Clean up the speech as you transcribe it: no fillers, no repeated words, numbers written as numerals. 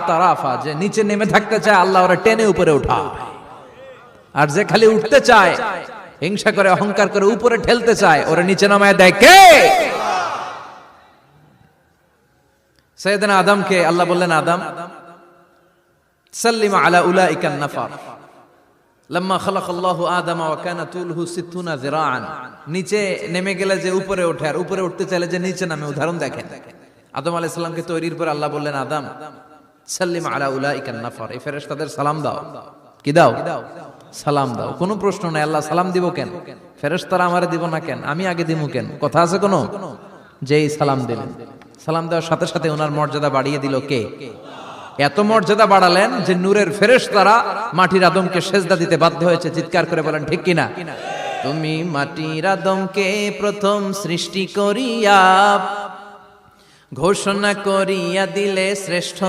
তারাফা, যে নিচে নেমে থাকতে চায় আল্লাহ ওরা টেনে উপরে উঠায়, আর যে খালি উঠতে চায়, হিংসা করে অহংকার করে উপরে ঠেলতে চায়, ওরা নিচে নামায় দেয় কে? সাইয়েদনা আদমকে আল্লাহ বললেন, আদম সাল্লিম আলা উলাইকান নাফার লাম্মা খালাকাল্লাহু আদামা ওয়া কানা তুলহু 60 যিরাআন। নিচে নেমে গেলে যে উপরে ওঠে, আর উপরে উঠতে চাইলে যে নিচে নামে, উদাহরণ দেখেন। আদম আলাইহিস সালামকে তৈরির পর আল্লাহ বললেন, আদম সাল্লিম আলা উলাইকান নাফার, এই ফেরেশতাদের সালাম দাও। কি দাও? সালাম দাও। কোনো প্রশ্ন নাই, আল্লাহ সালাম দিব কেন? ফেরেশতারা আমারে দিব না কেন? আমি আগে দিব কেন? কথা আছে কোনো? যেই সালাম দিলেন, সালাম দেওয়ার সাথে সাথে ওনার মর্যাদা বাড়িয়ে দিল কে? এত মর্যাদা বাড়ালেন যে নূরের ফেরেশতারা মাটির আদমকে সেজদা দিতে বাধ্য হয়েছে। চিৎকার করে বলেন ঠিক কিনা? তুমি মাটির আদমকে প্রথম সৃষ্টি করিয়া ঘোষণা করিয়া দিলে শ্রেষ্ঠ